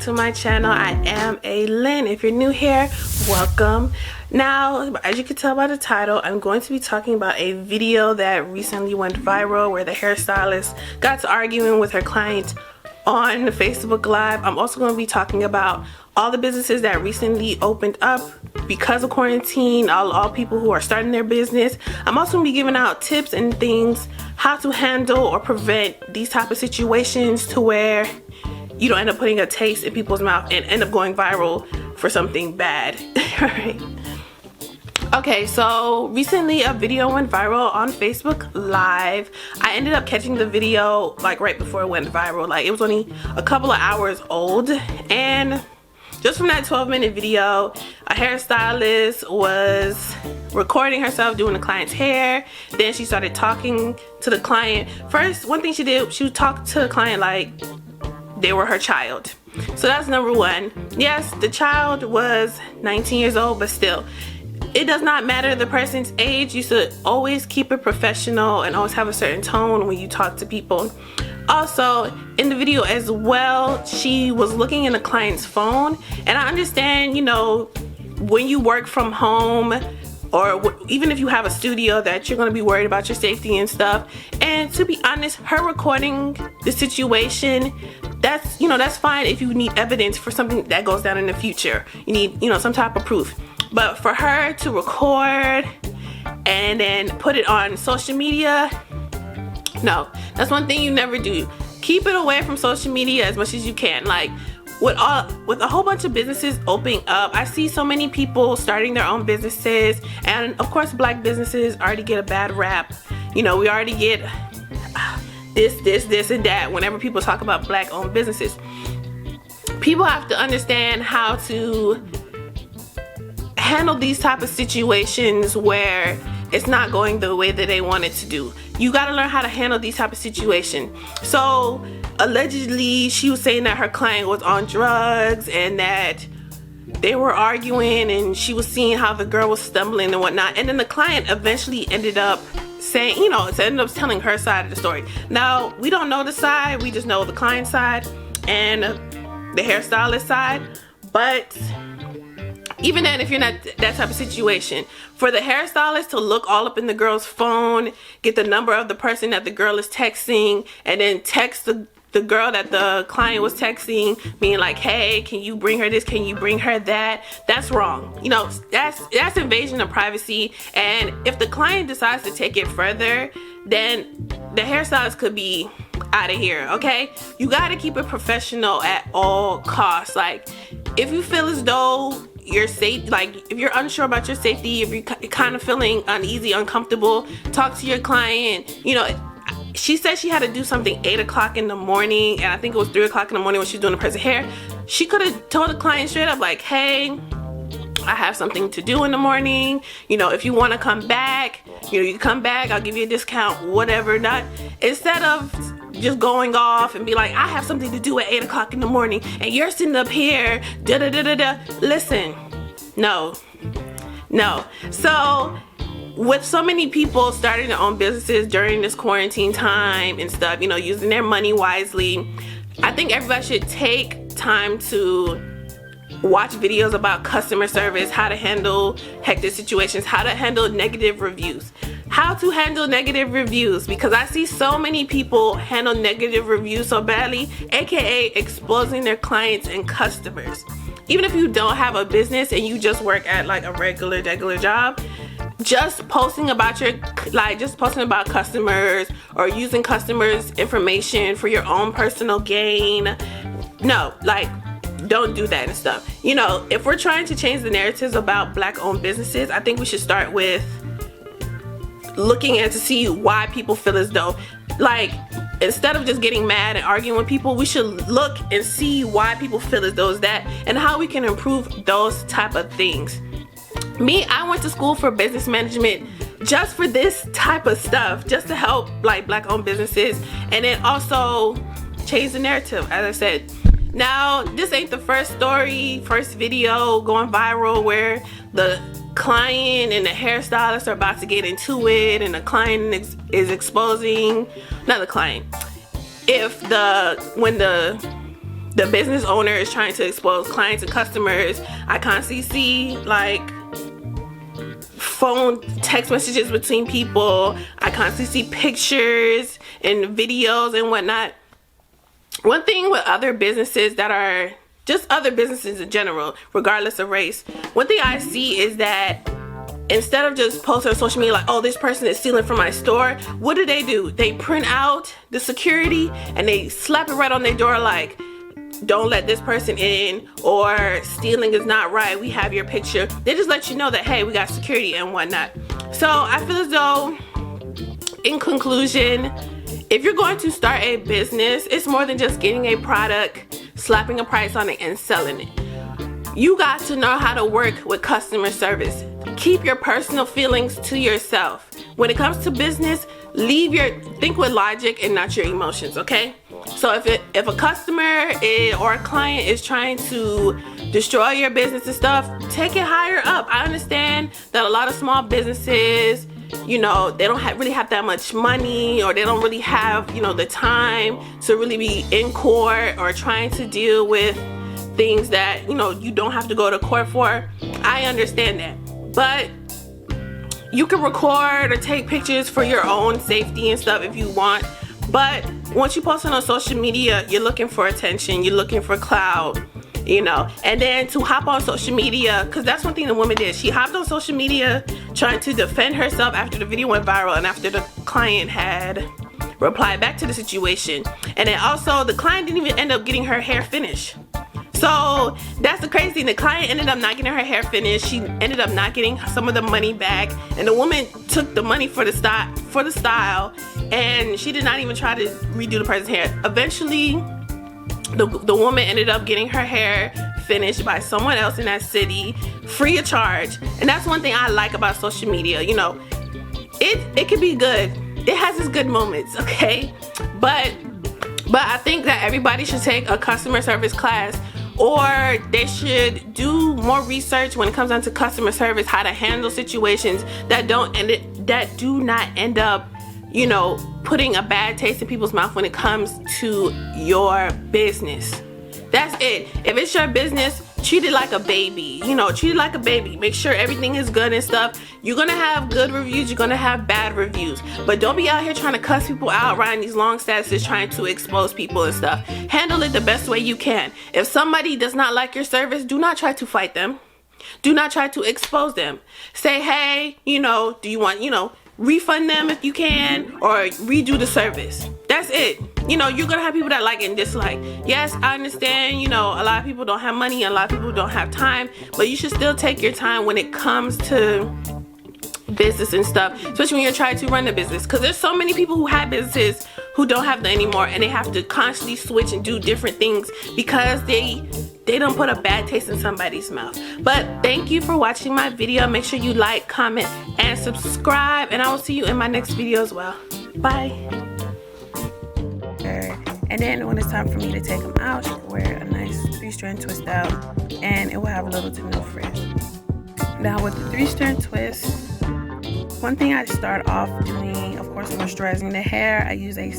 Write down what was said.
to my channel. I am Lynn. If you're new here, welcome. Now, as you can tell by the title, I'm going to be talking about a video that recently went viral where the hairstylist got to arguing with her client on Facebook Live. I'm also going to be talking about all the businesses that recently opened up because of quarantine, all people who are starting their business. I'm also going to be giving out tips and things how to handle or prevent these type of situations to where you don't end up putting a taste in people's mouth and end up going viral for something bad. Right? Okay, so recently a video went viral on Facebook Live. I ended up catching the video like right before it went viral. Like, it was only a couple of hours old, and just from that 12-minute video, a hairstylist was recording herself doing the client's hair. Then she started talking to the client. First, one thing she did, she would talk to the client like they were her child. So that's number one. Yes, the child was 19 years old, but still, it does not matter the person's age. You should always keep it professional and always have a certain tone when you talk to people. Also, in the video as well, she was looking in the client's phone, and I understand, you know, when you work from home or even if you have a studio, that you're going to be worried about your safety and stuff. And to be honest, her recording the situation, that's, you know, that's fine if you need evidence for something that goes down in the future. You need, you know, some type of proof. But for her to record and then put it on social media, no, that's one thing you never do. Keep it away from social media as much as you can. Like, with a whole bunch of businesses opening up, I see so many people starting their own businesses, and of course black businesses already get a bad rap. You know, we already get this and that whenever people talk about black owned businesses. People have to understand how to handle these type of situations where it's not going the way that they want it to do. You got to learn how to handle these type of situations. So allegedly she was saying that her client was on drugs and that they were arguing, and she was seeing how the girl was stumbling and whatnot, and then the client eventually ended up saying, you know, ended up telling her side of the story. Now, we don't know the side, we just know the client side and the hairstylist side. But even then, if you're not that type of situation, for the hairstylist to look all up in the girl's phone, get the number of the person that the girl is texting, and then text the girl that the client was texting, being like, hey, can you bring her this, can you bring her that? That's wrong. You know, that's invasion of privacy. And if the client decides to take it further, then the hairstylist could be out of here. Okay, you got to keep it professional at all costs. Like, if you feel as though you're safe, like if you're unsure about your safety, if you're kind of feeling uneasy, uncomfortable, talk to your client. You know, she said she had to do something 8 o'clock in the morning, and I think it was 3 o'clock in the morning when she was doing the person's hair. She could have told the client straight up like, hey, I have something to do in the morning. You know, if you want to come back, you know, you come back, I'll give you a discount, whatever. Not instead of just going off and be like, I have something to do at 8 o'clock in the morning and you're sitting up here da da da da da. Listen, no. So with so many people starting their own businesses during this quarantine time and stuff, you know, using their money wisely, I think everybody should take time to watch videos about customer service, how to handle hectic situations, how to handle negative reviews. How to handle negative reviews, because I see so many people handle negative reviews so badly, aka exposing their clients and customers. Even if you don't have a business and you just work at like a regular job, just posting about customers or using customers' information for your own personal gain, no, like, don't do that and stuff. You know, if we're trying to change the narratives about black owned businesses, I think we should start with looking at to see why people feel as though, like, instead of just getting mad and arguing with people, we should look and see why people feel as though it's that and how we can improve those type of things. Me, I went to school for business management just for this type of stuff, just to help like black owned businesses and then also change the narrative, as I said. Now, this ain't the first video going viral where the client and the hairstylist are about to get into it, and the client is exposing, not the client, when the the business owner is trying to expose clients and customers. I constantly see like phone text messages between people. I constantly see pictures and videos and whatnot. One thing with other businesses that are just other businesses in general, regardless of race, one thing I see is that instead of just posting on social media like, oh, this person is stealing from my store, what do? They print out the security and they slap it right on their door like, don't let this person in, or stealing is not right, we have your picture. They just let you know that, hey, we got security and whatnot. So I feel as though, in conclusion, if you're going to start a business, it's more than just getting a product, slapping a price on it, and selling it. You got to know how to work with customer service. Keep your personal feelings to yourself. When it comes to business, think with logic and not your emotions, okay? So if a customer or a client is trying to destroy your business and stuff, take it higher up. I understand that a lot of small businesses, you know, they don't really have that much money, or they don't really have, you know, the time to really be in court or trying to deal with things that, you know, you don't have to go to court for. I understand that. But you can record or take pictures for your own safety and stuff if you want. But once you post it on social media, you're looking for attention, you're looking for clout, you know. And then to hop on social media, because that's one thing the woman did. She hopped on social media trying to defend herself after the video went viral and after the client had replied back to the situation. And then also the client didn't even end up getting her hair finished. So that's the crazy thing. The client ended up not getting her hair finished. She ended up not getting some of the money back, and the woman took the money for the style, and she did not even try to redo the person's hair. Eventually, the woman ended up getting her hair finished by someone else in that city, free of charge. And that's one thing I like about social media. You know, it can be good. It has its good moments, okay? But I think that everybody should take a customer service class, or they should do more research when it comes down to customer service, how to handle situations that do not end up, you know, putting a bad taste in people's mouth when it comes to your business. That's it. If it's your business, treat it like a baby. You know, treat it like a baby. Make sure everything is good and stuff. You're gonna have good reviews, you're gonna have bad reviews. But don't be out here trying to cuss people out, writing these long statuses, trying to expose people and stuff. Handle it the best way you can. If somebody does not like your service, do not try to fight them. Do not try to expose them. Say, hey, you know, do you want, you know, refund them if you can, or redo the service. That's it. You know, you're gonna have people that like and dislike. Yes, I understand, you know, a lot of people don't have money, a lot of people don't have time, but you should still take your time when it comes to business and stuff, especially when you're trying to run a business, because there's so many people who have businesses who don't have them anymore, and they have to constantly switch and do different things because they don't put a bad taste in somebody's mouth. But thank you for watching my video. Make sure you like, comment, and subscribe, and I will see you in my next video as well. Bye. And then when it's time for me to take them out, you can wear a nice 3-strand twist out, and it will have a little to no frizz. Now with the 3-strand twist, one thing I start off doing, of course, moisturizing the hair. I use a